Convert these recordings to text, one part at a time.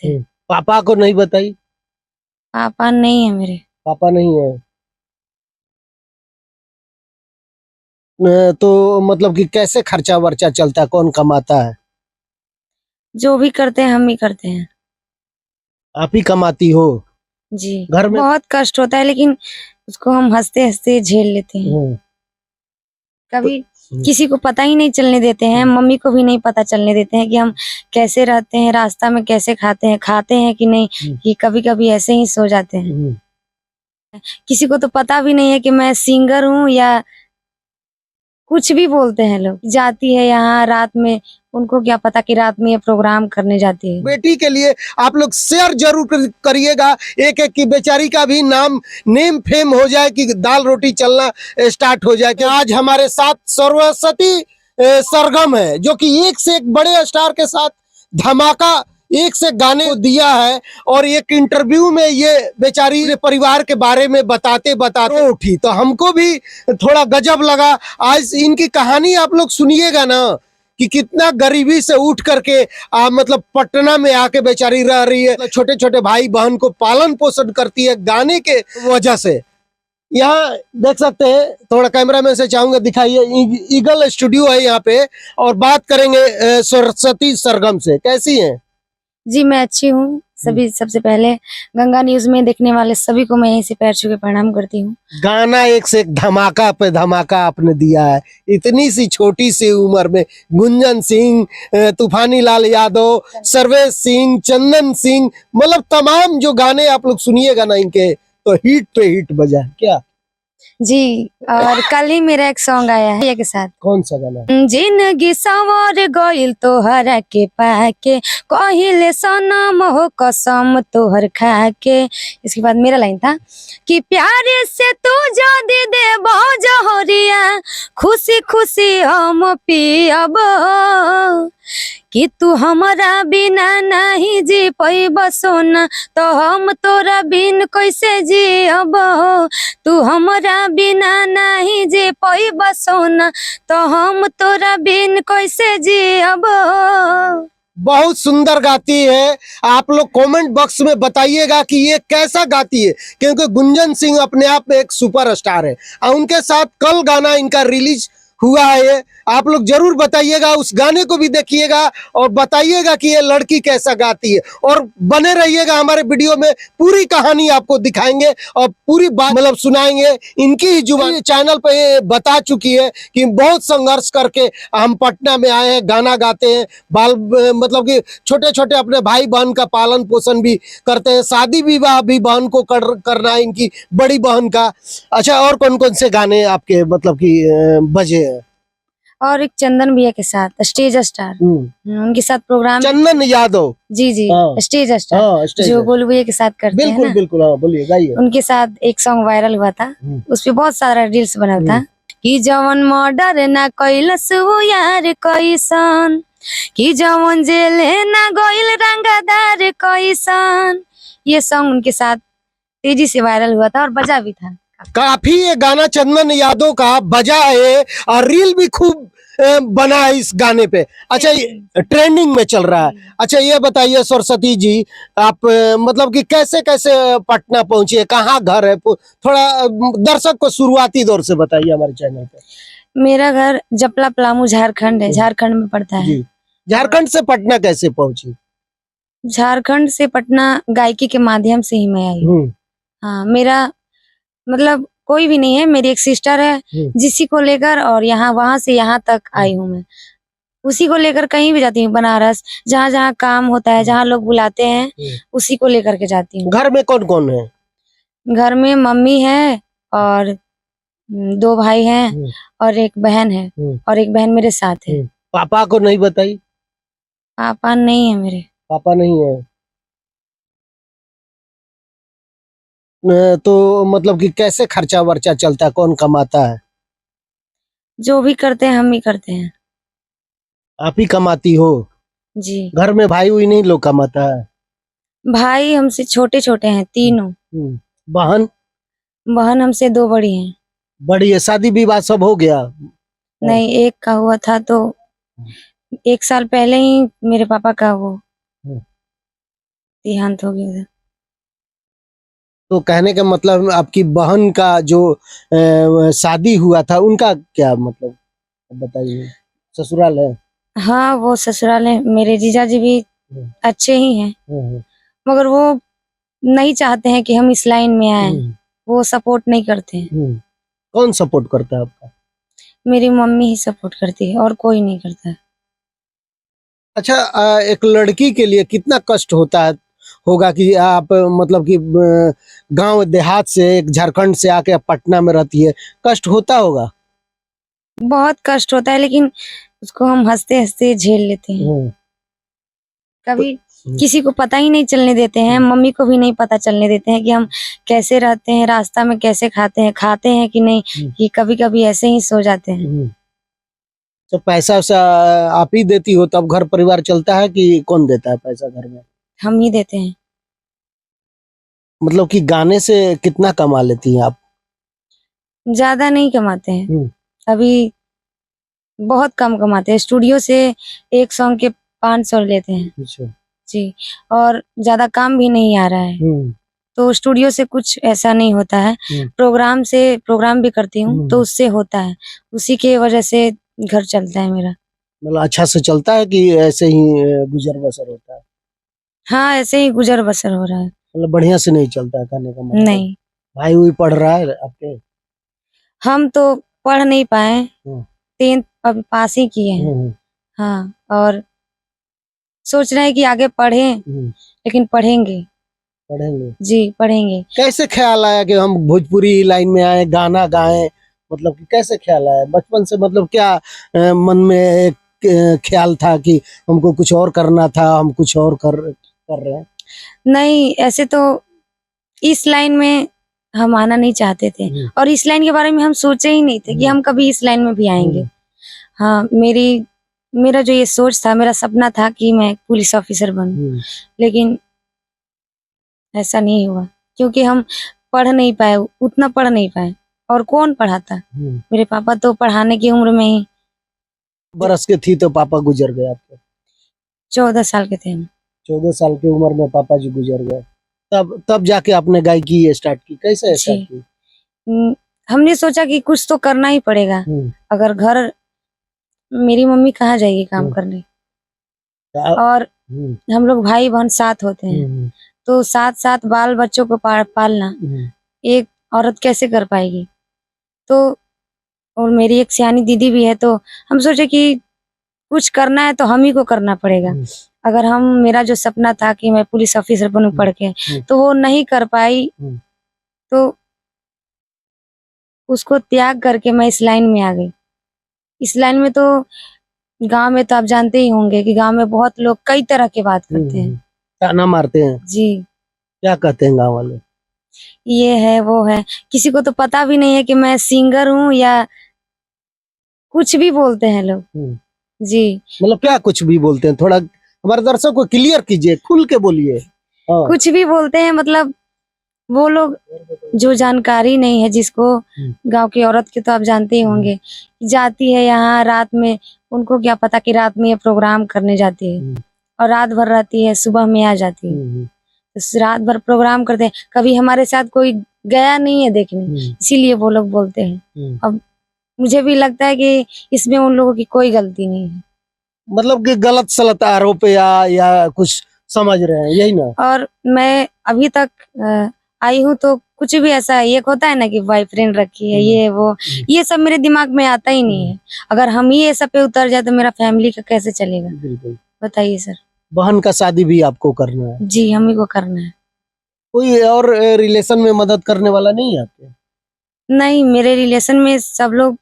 थे। पापा को नहीं बताई? पापा नहीं है मेरे। पापा नहीं है। तो मतलब कि कैसे खर्चा वर्चा चलता है, कौन कमाता है? जो भी करते हैं हम ही करते हैं। आप ही कमाती हो? जी। घर में बहुत कष्ट होता है लेकिन उसको हम हंसते हंसते झेल लेते हैं। कभी किसी को पता ही नहीं चलने देते हैं, मम्मी को भी नहीं पता चलने देते हैं कि हम कैसे रहते हैं, रास्ता में कैसे खाते हैं कि नहीं, कि कभी कभी ऐसे ही सो जाते हैं। किसी को तो पता भी नहीं है कि मैं सिंगर हूँ या कुछ भी बोलते हैं लोग। जाती है यहाँ रात में, उनको क्या पता कि रात में ये प्रोग्राम करने जाती है। बेटी के लिए आप लोग शेयर जरूर करिएगा, एक एक की बेचारी का भी नेम फेम हो जाए, कि दाल रोटी चलना स्टार्ट हो जाए। कि आज हमारे साथ सरस्वती सरगम है, जो कि एक से एक बड़े स्टार के साथ धमाका एक से गाने दिया है। और एक इंटरव्यू में ये बेचारी परिवार के बारे में बताते बताते उठी, तो हमको भी थोड़ा गजब लगा। आज इनकी कहानी आप लोग सुनिएगा ना, कि कितना गरीबी से उठ करके मतलब पटना में आके बेचारी रह रही है। छोटे छोटे भाई बहन को पालन पोषण करती है गाने के वजह से। यहाँ देख सकते हैं, थोड़ा कैमरामैन से चाहूंगा दिखाइए, ईगल स्टूडियो है यहाँ पे। और बात करेंगे सरस्वती सरगम से, कैसी हैं? जी मैं अच्छी हूँ। सभी सबसे पहले गंगा न्यूज में देखने वाले सभी को मैं यहीं से पैर छू के प्रणाम करती हूँ। गाना एक से एक धमाका पे धमाका आपने दिया है, इतनी सी छोटी सी उम्र में। गुंजन सिंह, तूफानी लाल यादव, सर्वेश सिंह, चंदन सिंह, मतलब तमाम जो गाने आप लोग सुनिएगा ना इनके, तो हिट पे हिट बजा है क्या? जी। और कल ही मेरा एक सॉन्ग आया है ये के साथ। कौन सा गाना? जिंदगी सवार गइल तोहरा के पाके, कहिले सनम हो कसम तोहर खा के। इसके बाद मेरा लाइन था कि प्यारे से तू जदी दे जहरिया, खुशी खुशी हम पियब, कि तू हमारा बिना नहीं जी पैब सोना, तो हम तोरा बिन कैसे जियब, तू हमारा बिना नहीं जी पैब सोना, तो हम तोरा बिन कैसे जियब। बहुत सुंदर गाती है। आप लोग कमेंट बॉक्स में बताइएगा कि ये कैसा गाती है, क्योंकि गुंजन सिंह अपने आप में एक सुपरस्टार है। और उनके साथ कल गाना इनका रिलीज हुआ है, ये आप लोग जरूर बताइएगा, उस गाने को भी देखिएगा और बताइएगा कि ये लड़की कैसा गाती है। और बने रहिएगा हमारे वीडियो में, पूरी कहानी आपको दिखाएंगे और पूरी बात मतलब सुनाएंगे। इनकी ही जुबानी चैनल पे ये बता चुकी है कि बहुत संघर्ष करके हम पटना में आए हैं, गाना गाते हैं, बाल मतलब कि छोटे छोटे अपने भाई बहन का पालन पोषण भी करते हैं, शादी विवाह भी बहन को करना है, इनकी बड़ी बहन का। अच्छा, और कौन कौन से गाने आपके मतलब कि बजे? और एक चंदन भैया के साथ स्टेज स्टार, उनके साथ प्रोग्राम। चंदन यादव? जी जी। स्टेज स्टार, स्टेज जो गोलू भैया के साथ करते हैं ना। बिल्कुल बिल्कुल, हाँ बोलिए, गाइए। उनके साथ एक सॉन्ग वायरल हुआ था, उस पे बहुत सारा रील्स बना था कि जवन मर्डर ना कैलस वो यार कैसन, कि जवन जेले ना गइल रंगदार कैसन। ये सॉन्ग उनके साथ तेजी से वायरल हुआ था और बजा भी था काफी। ये गाना चंदन यादव का बजा है और रील भी खूब बना है इस गाने पे। अच्छा, ये ट्रेंडिंग में चल रहा है। अच्छा, ये बताइए सरस्वती जी, आप मतलब कि कैसे कैसे पटना पहुंचे, कहाँ घर है, थोड़ा दर्शक को शुरुआती दौर से बताइए हमारे चैनल पे। मेरा घर जपला पलामू झारखंड है, झारखंड में पड़ता है। झारखंड से पटना कैसे पहुंची? झारखंड से पटना गायकी के माध्यम से ही मैं आई हूँ। हाँ, मेरा मतलब कोई भी नहीं है, मेरी एक सिस्टर है जिसी को लेकर, और यहाँ वहां से यहाँ तक आई हूँ मैं। उसी को लेकर कहीं भी जाती हूँ, बनारस, जहाँ जहाँ काम होता है, जहाँ लोग बुलाते हैं, उसी को लेकर के जाती हूँ। घर में कौन कौन है? घर में मम्मी है और 2 भाई हैं और एक बहन है, और एक बहन मेरे साथ है। पापा को नहीं बताई? पापा नहीं है मेरे। पापा नहीं है। तो मतलब कि कैसे खर्चा वर्चा चलता है, कौन कमाता है? जो भी करते हैं हम ही करते हैं। आप ही कमाती हो? जी। घर में भाई हुई नहीं लोग कमाता है? भाई हमसे छोटे छोटे हैं तीनों। बहन? बहन हमसे 2 बड़ी हैं। बड़ी है, शादी विवाह सब हो गया? नहीं, एक का हुआ था, तो 1 साल पहले ही मेरे पापा का वो देहांत हो गया था। तो कहने का मतलब आपकी बहन का जो शादी हुआ था उनका क्या मतलब बताइए, ससुराल है? हाँ, वो ससुराल है। मेरे जीजा जी भी हम्म, अच्छे ही हैं, हम्म, मगर वो नहीं चाहते हैं कि हम इस लाइन में आए। हम्म, वो सपोर्ट नहीं करते हैं। कौन सपोर्ट करता है आपका? मेरी मम्मी ही सपोर्ट करती है और कोई नहीं करता है। अच्छा, एक लड़की के लिए कितना कष्ट होता है होगा कि आप मतलब कि गांव देहात से एक झारखंड से आके आप पटना में रहती है, कष्ट होता होगा? बहुत कष्ट होता है, लेकिन उसको हम हंसते हंसते झेल लेते हैं। हम्म, तो- कभी हम्म, किसी को पता ही नहीं चलने देते हैं, मम्मी को भी नहीं पता चलने देते हैं कि हम कैसे रहते हैं, रास्ता में कैसे खाते हैं कि नहीं, कि कभी कभी ऐसे ही सो जाते हैं। हम्म। तो पैसा वैसा आप ही देती हो तब घर परिवार चलता है कि कौन देता है पैसा घर में? हम ही देते हैं। मतलब कि गाने से कितना कमा लेती हैं आप? ज्यादा नहीं कमाते हैं हम्म, अभी, बहुत कम कमाते हैं। स्टूडियो से एक सॉन्ग के 500 लेते हैं अच्छा। जी। और ज्यादा काम भी नहीं आ रहा है, हम्म, तो स्टूडियो से कुछ ऐसा नहीं होता है। हम्म, प्रोग्राम भी करती हूँ तो उससे होता है, उसी के वजह से घर चलता है मेरा। मतलब अच्छा से चलता है कि ऐसे ही गुजर बसर होता है? हाँ, ऐसे ही गुजर बसर हो रहा है। मतलब बढ़िया से नहीं चलता है कहने का मतलब? नहीं, भाई वही पढ़ रहा है आपके? हम तो पढ़ नहीं पाए। हम्म, 10th अभी पास ही किए हैं। हम्म, हाँ, और सोच रहे हैं कि आगे पढ़ें, लेकिन पढ़ेंगे। पढ़ेंगे। जी, पढ़ेंगे। कैसे ख्याल आया कि हम भोजपुरी लाइन में आए, गाना गाएं? मतलब कि कैसे ख्याल आया बचपन से? मतलब क्या मन में एक ख्याल था कि हमको कुछ और करना था, हम कुछ और कर रहे हैं? नहीं, ऐसे तो इस लाइन में हम आना नहीं चाहते थे, और इस लाइन के बारे में हम सोचे ही नहीं थे कि हम कभी इस लाइन में भी आएंगे। हाँ, मेरा जो ये सोच था, मेरा सपना था कि मैं पुलिस ऑफिसर बनूं, लेकिन ऐसा नहीं हुआ, क्योंकि हम पढ़ नहीं पाए, उतना पढ़ नहीं पाए। और कौन पढ़ाता? मेरे पापा तो पढ़ाने की उम्र में ही बरस के थी तो पापा गुजर गए आपके? 14 साल के थे हम। 14 साल की उम्र में पापा जी गुजर गए। तब जाके आपने गायकी स्टार्ट की? कैसे जी। स्टार्ट की? हमने सोचा कि कुछ तो करना ही पड़ेगा। अगर घर, मेरी मम्मी कहाँ जाएगी काम करने, और हम लोग भाई बहन साथ होते हैं, तो साथ साथ बाल बच्चों को पालना एक औरत कैसे कर पाएगी? तो और मेरी एक सियानी दीदी भी है, तो हम सोचे कि कुछ करना है तो हम ही को करना पड़ेगा। अगर हम, मेरा जो सपना था कि मैं पुलिस ऑफिसर बनूं पढ़ के, तो वो नहीं कर पाई, तो उसको त्याग करके मैं इस लाइन में आ गई। इस लाइन में तो गांव में तो आप जानते ही होंगे कि गांव में बहुत लोग कई तरह की बात करते हैं। ताना मारते हैं? जी, क्या कहते हैं गाँव वाले? ये है वो है, किसी को तो पता भी नहीं है कि मैं सिंगर हूँ, या कुछ भी बोलते हैं लोग। जी, मतलब क्या कुछ भी बोलते हैं? थोड़ा हमारे दर्शक को क्लियर कीजिए, खुल के बोलिए। हाँ। कुछ भी बोलते हैं, मतलब वो लोग जो जानकारी नहीं है जिसको, गांव की औरत की तो आप जानते ही होंगे, जाती है यहाँ रात में, उनको क्या पता कि रात में ये प्रोग्राम करने जाती है, और रात भर रहती है, सुबह में आ जाती है। तो रात भर प्रोग्राम करते हैं, कभी हमारे साथ कोई गया नहीं है देखने, इसीलिए वो लोग बोलते हैं। अब मुझे भी लगता है कि इसमें उन लोगों की कोई गलती नहीं है। मतलब कि गलत सलत आरोप या कुछ समझ रहे हैं, यही ना? और मैं अभी तक आई हूँ, तो कुछ भी ऐसा है, एक होता है ना कि बॉयफ्रेंड रखी है, ये वो, ये सब मेरे दिमाग में आता ही नहीं है। अगर हम ही ये सब पे उतर जाए तो मेरा फैमिली का कैसे चलेगा? बिल्कुल। बताइए सर। बहन का शादी भी आपको करना है? जी, हम ही को करना है। कोई और रिलेशन में मदद करने वाला नहीं है आपके? नहीं, मेरे रिलेशन में सब लोग,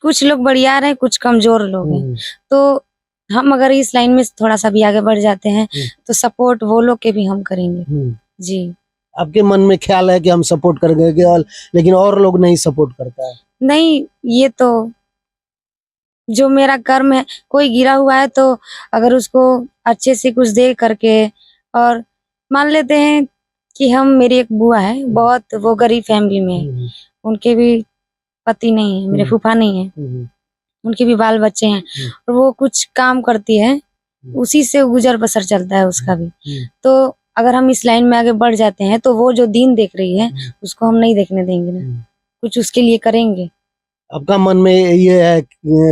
कुछ लोग बढ़िया हैं, कुछ कमजोर लोग हैं, तो हम अगर इस लाइन में थोड़ा सा भी आगे बढ़ जाते हैं तो सपोर्ट वो लोग के भी हम करेंगे। जी। आपके मन में ख्याल है कि हम सपोर्ट करेंगे, और लेकिन और लोग नहीं सपोर्ट करता है? नहीं, ये तो जो मेरा कर्म है, कोई गिरा हुआ है तो अगर उसको अच्छे से कुछ दे करके, और मान लेते हैं कि हम, मेरी एक बुआ है, बहुत वो गरीब फैमिली में है, उनके भी पति नहीं है, मेरे फूफा नहीं है, उनके भी बाल बच्चे हैं, और वो कुछ काम करती है, उसी से गुजर बसर चलता है उसका भी। तो अगर हम इस लाइन में आगे बढ़ जाते हैं तो वो जो दीन देख रही है उसको हम नहीं देखने देंगे ना, कुछ उसके लिए करेंगे। आपका मन में ये है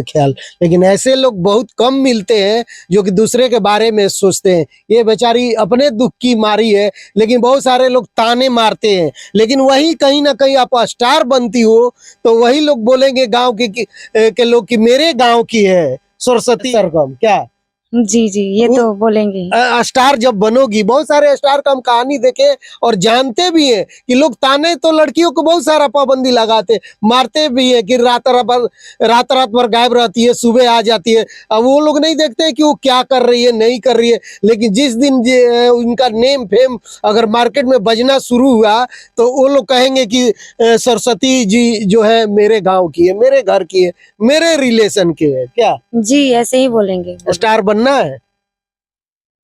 ख्याल, लेकिन ऐसे लोग बहुत कम मिलते हैं जो कि दूसरे के बारे में सोचते हैं। ये बेचारी अपने दुख की मारी है, लेकिन बहुत सारे लोग ताने मारते हैं। लेकिन वही कहीं ना कहीं आप स्टार बनती हो तो वही लोग बोलेंगे गांव के लोग कि मेरे गांव की है सरस्वती सरगम। क्या जी जी, ये तो बोलेंगे ही। स्टार जब बनोगी, बहुत सारे स्टार का हम कहानी देखे और जानते भी हैं कि लोग ताने तो लड़कियों को बहुत सारा पाबंदी लगाते, मारते भी है कि रात रात भर गायब रहती है, सुबह आ जाती है। अब वो लोग नहीं देखते हैं कि वो क्या कर रही है नहीं कर रही है। लेकिन जिस दिन उनका नेम फेम अगर मार्केट में बजना शुरू हुआ तो वो लोग कहेंगे कि सरस्वती जी जो है मेरे गाँव की है, मेरे घर की है, मेरे रिलेशन के है। क्या जी, ऐसे ही बोलेंगे। स्टार बनना है?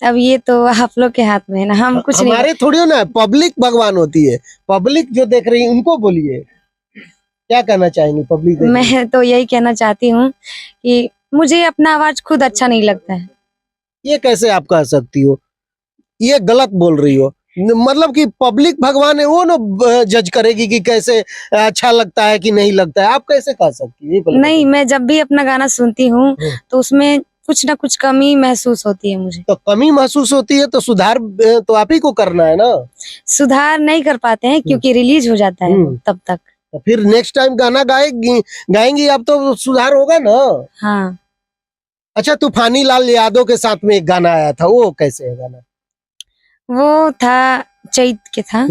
अब ये तो आप लोग के हाथ में है ना, हम कुछ नहीं। हमारे थोड़ी हो ना, पब्लिक भगवान होती है। पब्लिक जो देख रही है उनको बोलिए, क्या कहना चाहेंगे पब्लिक? मैं तो यही कहना चाहती हूँ कि मुझे अपना आवाज खुद अच्छा नहीं लगता है। ये कैसे आप कह सकती हो? ये गलत बोल रही हो। मतलब कि पब्लिक भगवान है, वो ना जज करेगी कि कैसे अच्छा लगता है कि नहीं लगता है। आप कैसे कह सकती है? नहीं, मैं जब भी अपना गाना सुनती हूँ तो उसमें कुछ ना कुछ कमी महसूस होती है मुझे। तो कमी महसूस होती है तो सुधार तो आप ही को करना है ना। सुधार नहीं कर पाते हैं क्योंकि रिलीज हो जाता है तब तक। तो फिर नेक्स्ट टाइम गाना गाएंगी अब तो सुधार होगा ना। हाँ। अच्छा, तूफानी लाल यादव के साथ में एक गाना आया था, वो कैसे है गाना? वो था चैत के था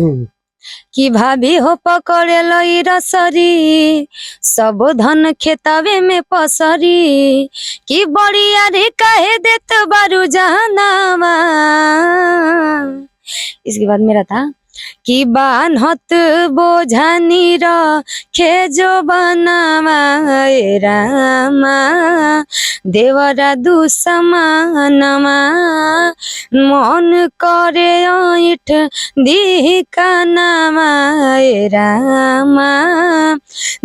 कि भाभी हो पकड़े लई रसरी सब धन खेतावे में पसरी कि बड़िया रे कहे देत बारू जहनामा। इसके बाद मेरा था कि बान्हत बोझानी खे जो बनावा ए रामा देवरा दुसमानमा मन करे ऐठ दी कानामा ए रामा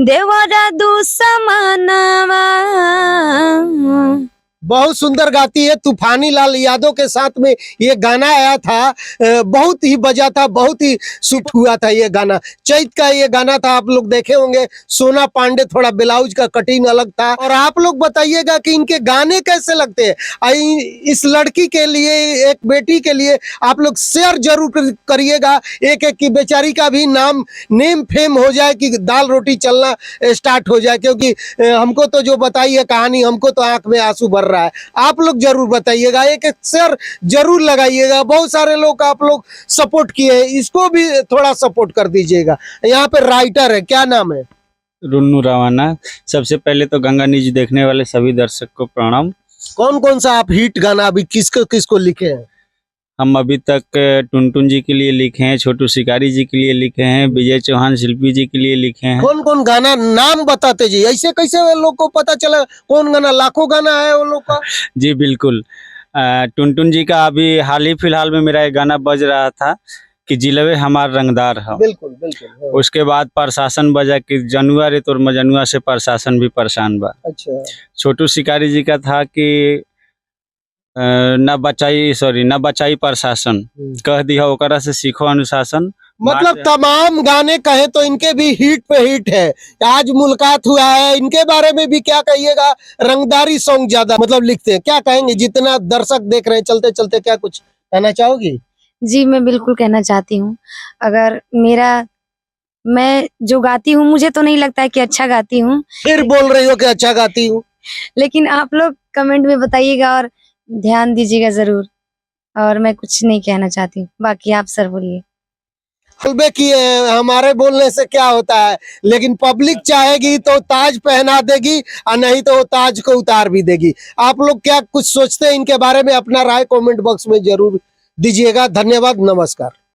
देवरा दुसमानमा। बहुत सुंदर गाती है। तूफानी लाल यादव के साथ में ये गाना आया था, बहुत ही बजा था, बहुत ही सुट हुआ था ये गाना। चैत का ये गाना था, आप लोग देखे होंगे। सोना पांडे, थोड़ा ब्लाउज का कटिंग अलग था। और आप लोग बताइएगा कि इनके गाने कैसे लगते हैं। इस लड़की के लिए, एक बेटी के लिए आप लोग शेयर जरूर करिएगा, एक एक की बेचारी का भी नेम फेम हो जाए कि दाल रोटी चलना स्टार्ट हो जाए। क्योंकि हमको तो जो बताई है कहानी, हमको तो आंख में आंसू भर रहा है। आप लोग जरूर बताइएगा, एक एक शेयर जरूर लगाइएगा। बहुत सारे लोग आप लोग सपोर्ट किए हैं, इसको भी थोड़ा सपोर्ट कर दीजिएगा। यहाँ पे राइटर है, क्या नाम है? रुन्नू रवाना। सबसे पहले तो गंगा न्यूज देखने वाले सभी दर्शक को प्रणाम। कौन कौन सा आप हिट गाना अभी किसको किसको लिखे हैं? हम अभी तक टुनटुन जी के लिए लिखे हैं, छोटू शिकारी जी के लिए लिखे हैं, विजय चौहान शिल्पी जी के लिए लिखे हैं। कौन कौन गाना नाम बताते जी, ऐसे कैसे लोग को पता चला कौन गाना? लाखों गाना है वो लोग का। जी बिल्कुल। टुनटुन जी का अभी हाल ही फिलहाल में मेरा एक गाना बज रहा था कि जिलवे हमार रंगदार है। बिल्कुल बिल्कुल। उसके बाद प्रशासन बजा कि जनुआ रे तोर मजनुआ से प्रशासन भी परेशान बा। अच्छा। छोटू शिकारी जी का था कि न बचाई प्रशासन, कह दिया ओकरा से सीखो अनुशासन। मतलब तमाम गाने कहे तो इनके भी हिट पे हिट है। आज मुलाकात हुआ है, इनके बारे में भी क्या कहिएगा? रंगदारी सॉन्ग ज्यादा मतलब लिखते हैं। क्या कहेंगे, जितना दर्शक देख रहे हैं चलते चलते, क्या कुछ कहना चाहोगी? जी, मैं बिल्कुल कहना चाहती हूँ। अगर मैं जो गाती हूँ, मुझे तो नहीं लगता है कि अच्छा गाती हूँ। फिर बोल रही हो कि अच्छा गाती हूँ। लेकिन आप लोग कमेंट में बताइएगा और ध्यान दीजिएगा जरूर। और मैं कुछ नहीं कहना चाहती हूँ, बाकी आप सर बोलिए। हलबे की हमारे बोलने से क्या होता है, लेकिन पब्लिक चाहेगी तो ताज पहना देगी और नहीं तो ताज को उतार भी देगी। आप लोग क्या कुछ सोचते हैं इनके बारे में? अपना राय कमेंट बॉक्स में जरूर दीजिएगा। धन्यवाद, नमस्कार।